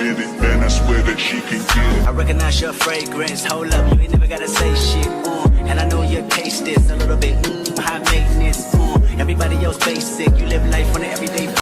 minute, man, I swear that she can get it. I recognize your fragrance, hold up, you ain't never gotta say shit, and I know your taste is a little bit, high maintenance, everybody else basic, you live life on an everyday.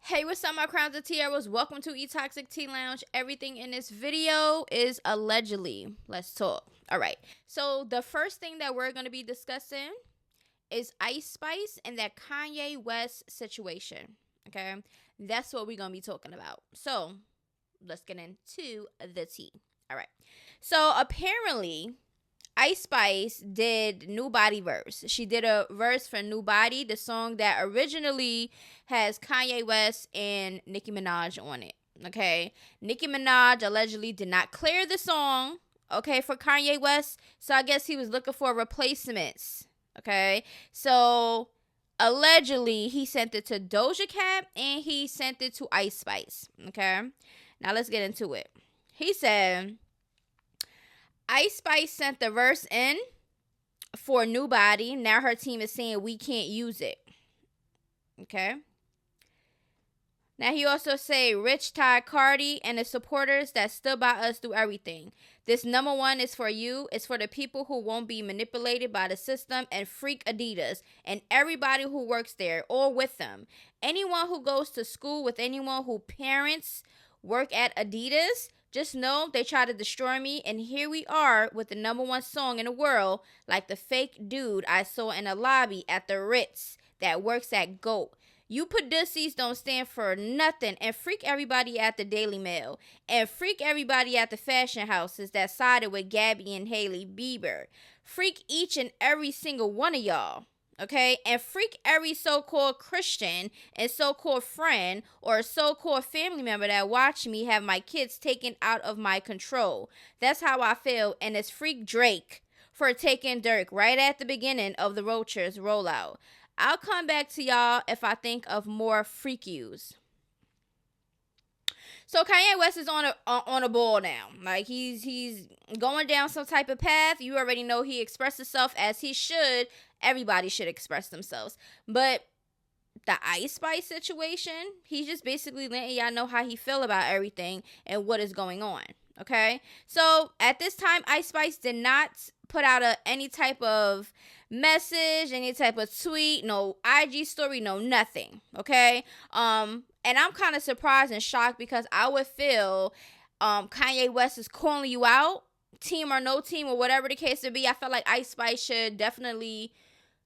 Hey, what's up, my crowns and tiaras? Welcome to E-Toxic Tea Lounge. Everything in this video is allegedly. Let's talk. All right. So the first thing that we're going to be discussing is Icespice and that Kanye West situation. Okay. That's what we're going to be talking about. So let's get into the tea. All right. So apparently Icespice did New Body verse. She did a verse for New Body, the song that originally has Kanye West and Nicki Minaj on it. Okay. Nicki Minaj allegedly did not clear the song, okay, for Kanye West. So I guess he was looking for replacements. Okay. So allegedly he sent it to Doja Cat and he sent it to Icespice. Okay. Now let's get into it. He said Icespice sent the verse in for New Body. Now her team is saying we can't use it. Okay. Now he also say Rich Ty Cardi and the supporters that stood by us through everything. This number one is for you. It's for the people who won't be manipulated by the system and freak Adidas and everybody who works there or with them. Anyone who goes to school with anyone who parents work at Adidas, just know they try to destroy me, and here we are with the number one song in the world, like the fake dude I saw in a lobby at the Ritz that works at GOAT. You Pudussies don't stand for nothing and freak everybody at the Daily Mail and freak everybody at the fashion houses that sided with Gabby and Hailey Bieber. Freak each and every single one of y'all. Okay, and freak every so-called Christian and so-called friend or so-called family member that watched me have my kids taken out of my control. That's how I feel, and it's freak Drake for taking Dirk right at the beginning of the Roachers rollout. I'll come back to y'all if I think of more freak yous. So Kanye West is on a ball now. Like he's going down some type of path. You already know he expressed himself as he should. Everybody should express themselves. But the Icespice situation, he's just basically letting y'all know how he feel about everything and what is going on. Okay? So at this time, Icespice did not put out any type of message, any type of tweet, no IG story, no nothing. Okay? And I'm kind of surprised and shocked because I would feel Kanye West is calling you out, team or no team or whatever the case may be. I feel like Icespice should definitely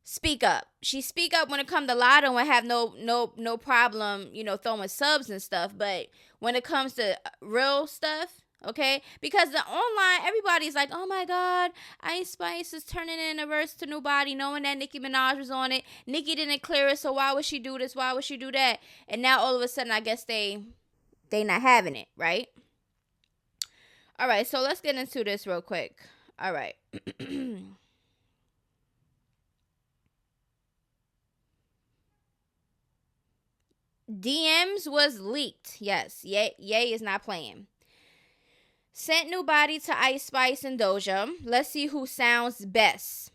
speak up. She speak up when it comes to Lotto and have no problem, throwing subs and stuff. But when it comes to real stuff, okay, because the online, everybody's like, oh my God, Icespice is turning in a verse to New Body, knowing that Nicki Minaj was on it. Nicki didn't clear it, so why would she do this? Why would she do that? And now all of a sudden, I guess they not having it, right? All right, so let's get into this real quick. All right. DMs was leaked. Yes, Ye is not playing. Sent New Body to Icespice and Doja. Let's see who sounds best.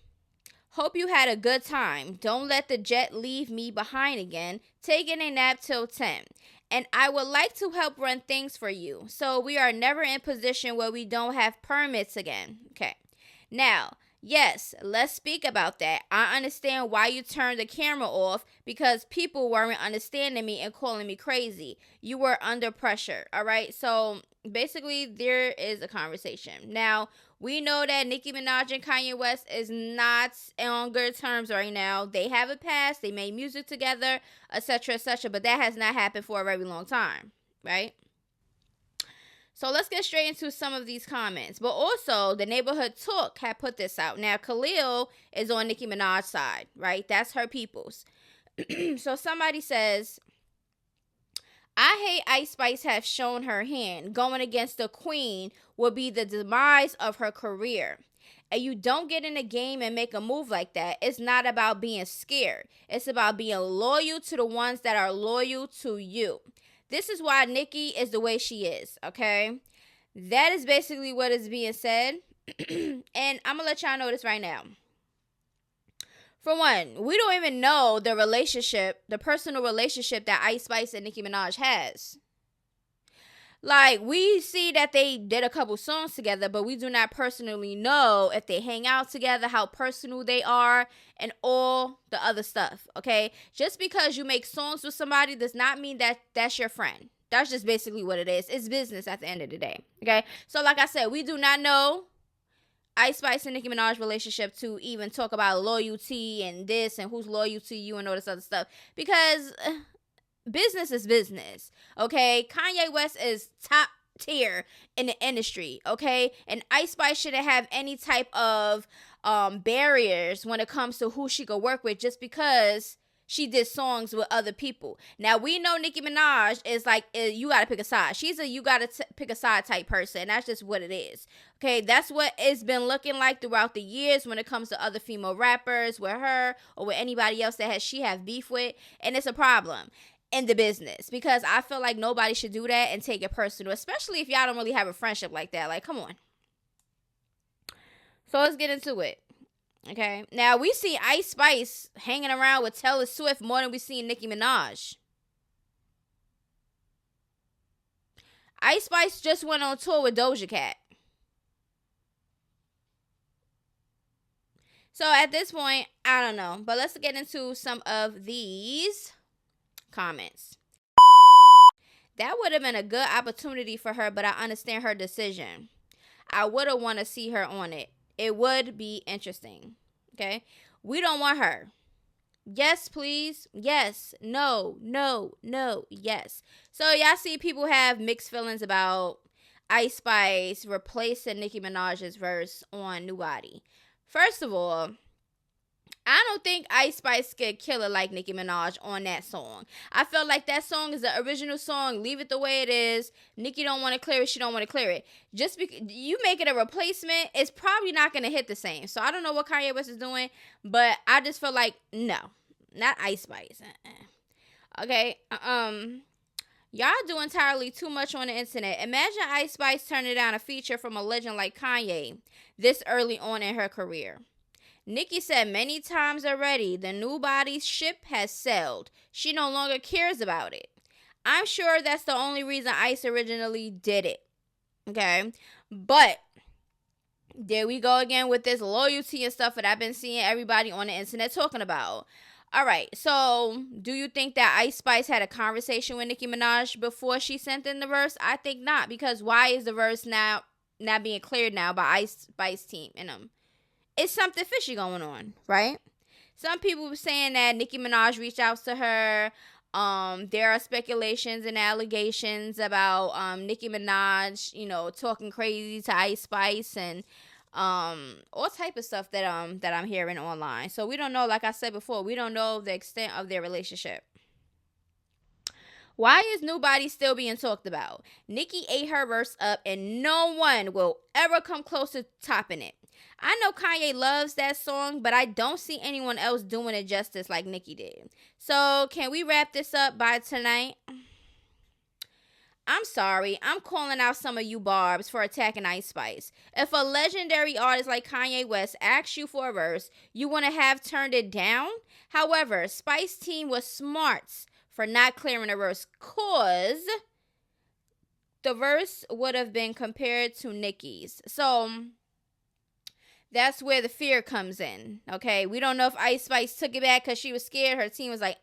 Hope you had a good time. Don't let the jet leave me behind again. Taking a nap till 10. And I would like to help run things for you, so we are never in position where we don't have permits again. Okay. Now, yes, let's speak about that. I understand why you turned the camera off, because people weren't understanding me and calling me crazy. You were under pressure, all right? So basically, there is a conversation. Now, we know that Nicki Minaj and Kanye West is not on good terms right now. They have a past. They made music together, etc., but that has not happened for a very long time, right? So let's get straight into some of these comments. But also, the Neighborhood Talk had put this out. Now, Khalil is on Nicki Minaj's side, right? That's her people's. So somebody says, I hate Icespice have shown her hand. Going against the queen will be the demise of her career. And you don't get in a game and make a move like that. It's not about being scared. It's about being loyal to the ones that are loyal to you. This is why Nicki is the way she is, okay? That is basically what is being said. And I'm going to let y'all know this right now. For one, we don't even know the relationship, the personal relationship that Icespice and Nicki Minaj has. Like, we see that they did a couple songs together, but we do not personally know if they hang out together, how personal they are, and all the other stuff, okay? Just because you make songs with somebody does not mean that that's your friend. That's just basically what it is. It's business at the end of the day, okay? So, like I said, we do not know Icespice and Nicki Minaj relationship to even talk about loyalty and this and who's loyal to you and all this other stuff, because business is business, okay? Kanye West is top tier in the industry, okay? And Icespice shouldn't have any type of barriers when it comes to who she could work with just because she did songs with other people. Now, we know Nicki Minaj is like, you gotta pick a side. She's a you gotta pick a side type person. That's just what it is. Okay, that's what it's been looking like throughout the years when it comes to other female rappers with her or with anybody else that she have beef with. And it's a problem in the business because I feel like nobody should do that and take it personal, especially if y'all don't really have a friendship like that. Like, come on. So let's get into it. Okay, now we see Icespice hanging around with Taylor Swift more than we see Nicki Minaj. Icespice just went on tour with Doja Cat. So at this point, I don't know. But let's get into some of these comments. That would have been a good opportunity for her, but I understand her decision. I would have want to see her on it. It would be interesting. Okay? We don't want her. Yes, please. Yes. No. No. No. Yes. So y'all see people have mixed feelings about Icespice replacing Nicki Minaj's verse on New Body. First of all, I don't think Icespice could kill it like Nicki Minaj on that song. I feel like that song is the original song. Leave it the way it is. Nicki don't want to clear it. She don't want to clear it. Just because you make it a replacement, it's probably not going to hit the same. So I don't know what Kanye West is doing, but I just feel like, no, not Icespice. Okay. Y'all do entirely too much on the internet. Imagine Icespice turning down a feature from a legend like Kanye this early on in her career. Nicki said many times already, the New Body ship has sailed. She no longer cares about it. I'm sure that's the only reason Ice originally did it. Okay? But there we go again with this loyalty and stuff that I've been seeing everybody on the internet talking about. All right, so do you think that Icespice had a conversation with Nicki Minaj before she sent in the verse? I think not, because why is the verse now not being cleared now by Icespice team and them? It's something fishy going on, right? Some people were saying that Nicki Minaj reached out to her. There are speculations and allegations about Nicki Minaj, talking crazy to Icespice and all type of stuff that I'm hearing online. So we don't know, like I said before, we don't know the extent of their relationship. Why is New Body still being talked about? Nicki ate her verse up and no one will ever come close to topping it. I know Kanye loves that song, but I don't see anyone else doing it justice like Nicki did. So can we wrap this up by tonight? I'm sorry, I'm calling out some of you barbs for attacking Icespice. If a legendary artist like Kanye West asks you for a verse, you want to have turned it down? However, Spice team was smart for not clearing a verse, cause the verse would have been compared to Nicki's. So that's where the fear comes in, okay? We don't know if Icespice took it back because she was scared. Her team was like,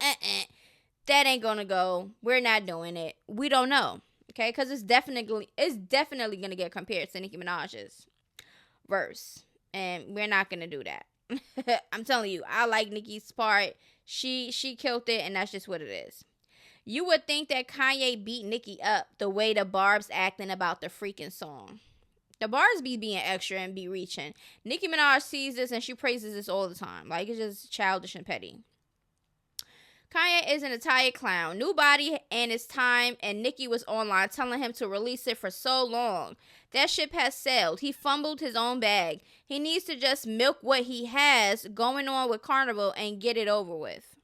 that ain't gonna go. We're not doing it. We don't know, okay? Because it's definitely gonna get compared to Nicki Minaj's verse, and we're not gonna do that. I'm telling you, I like Nicki's part. She killed it, and that's just what it is. You would think that Kanye beat Nicki up the way the barbs acting about the freaking song. The bars be being extra and be reaching. Nicki Minaj sees this and she praises this all the time. Like, it's just childish and petty. Kanye is an entire clown. New Body and his time, and Nicki was online telling him to release it for so long. That ship has sailed. He fumbled his own bag. He needs to just milk what he has going on with Carnival and get it over with.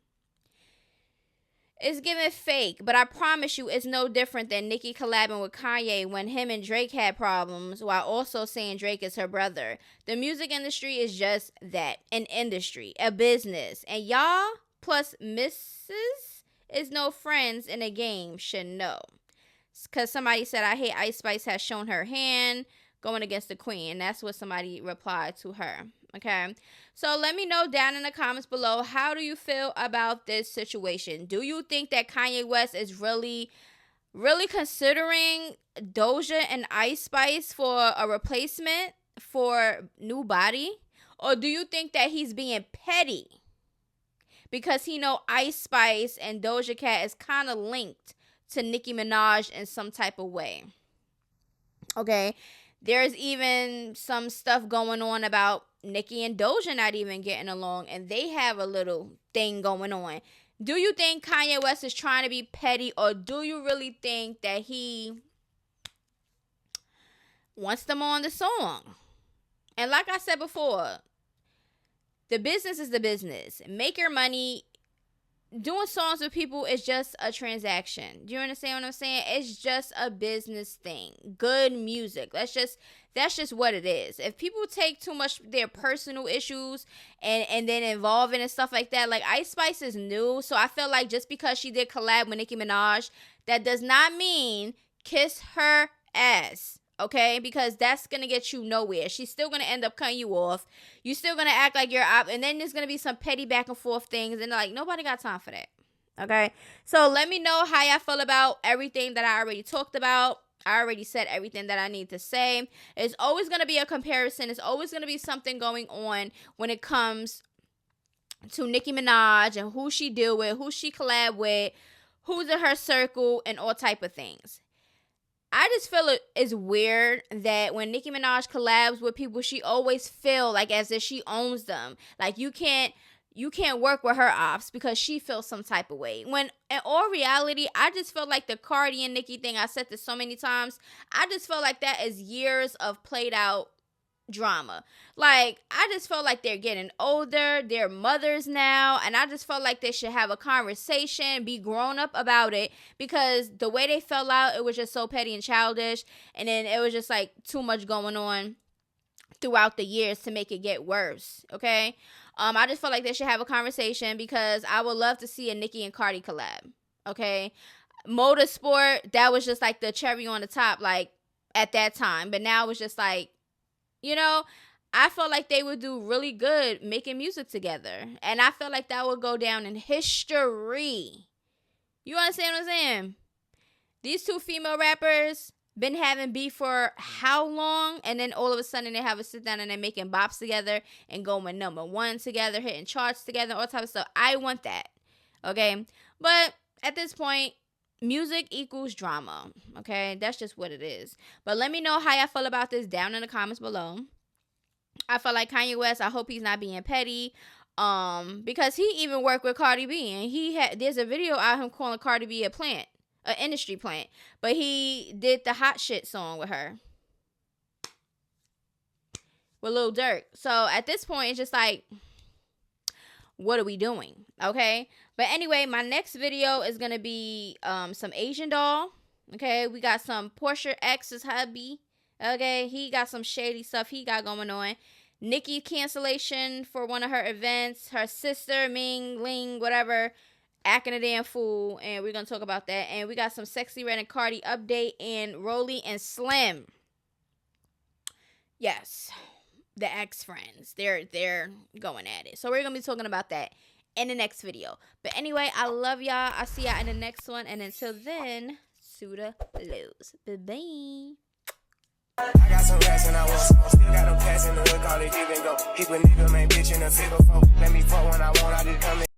It's giving fake, but I promise you it's no different than Nicki collabing with Kanye when him and Drake had problems while also saying Drake is her brother. The music industry is just that, an industry, a business. And y'all, plus Mrs. is no friends in a game, should know. Because somebody said, I hate Icespice has shown her hand going against the queen. And that's what somebody replied to her. Okay, so let me know down in the comments below, how do you feel about this situation? Do you think that Kanye West is really considering Doja and Icespice for a replacement for New Body? Or do you think that he's being petty because he know Icespice and Doja Cat is kind of linked to Nicki Minaj in some type of way? Okay, there's even some stuff going on about Nicki and Doja not even getting along, and they have a little thing going on. Do you think Kanye West is trying to be petty, or do you really think that he wants them on the song? And like I said before, the business is the business. Make your money. Doing songs with people is just a transaction. Do you understand what I'm saying? It's just a business thing. Good music. That's just what it is. If people take too much their personal issues and then involve it and stuff like that, like Icespice is new, so I feel like just because she did collab with Nicki Minaj, that does not mean kiss her ass. Okay, because that's gonna get you nowhere. She's still gonna end up cutting you off. You're still gonna act like you're up, and then there's gonna be some petty back and forth things, and like nobody got time for that. Okay, so let me know how y'all feel about everything that I already talked about. I already said everything that I need to say. It's always gonna be a comparison. It's always gonna be something going on when it comes to Nicki Minaj and who she deal with, who she collab with, who's in her circle, and all type of things. I just feel it is weird that when Nicki Minaj collabs with people, she always feel like as if she owns them. Like you can't work with her ops because she feels some type of way. When in all reality, I just feel like the Cardi and Nicki thing, I said this so many times, I just feel like that is years of played out drama. Like I just felt like they're getting older, they're mothers now, and I just felt like they should have a conversation, be grown up about it, because the way they fell out, it was just so petty and childish, and then it was just like too much going on throughout the years to make it get worse. Okay, I just felt like they should have a conversation, because I would love to see a Nicki and Cardi collab. Okay, Motorsport, that was just like the cherry on the top, like at that time, but now it's just like, you know, I felt like they would do really good making music together. And I felt like that would go down in history. You understand what I'm saying? These two female rappers been having beef for how long? And then all of a sudden they have a sit down and they're making bops together and going #1 together, hitting charts together, all type of stuff. I want that. Okay? But at this point, music equals drama, okay? That's just what it is. But let me know how y'all feel about this down in the comments below. I feel like Kanye West, I hope he's not being petty, because he even worked with Cardi B, and there's a video out him calling Cardi B an industry plant, but he did the hot shit song with her, with Lil Durk. So at this point, it's just like, what are we doing? Okay, but anyway, my next video is gonna be some Asian doll. Okay, we got some Portia X's hubby. Okay, he got some shady stuff he got going on. Nicki cancellation for one of her events. Her sister Ming Ling whatever acting a damn fool, and we're gonna talk about that. And we got some Sexy Red and Cardi update, and Rolly and Slim. Yes, the ex-friends, they're going at it, so we're gonna be talking about that in the next video. But anyway, I love y'all. I'll see y'all in the next one, and until then, Suda Lows. Bye-bye. I got some rats and I want some. Still got them cats in the hood, call it give and go. Keep a nigga, man, bitch in a figure four. Let me fuck when I want, I just come in.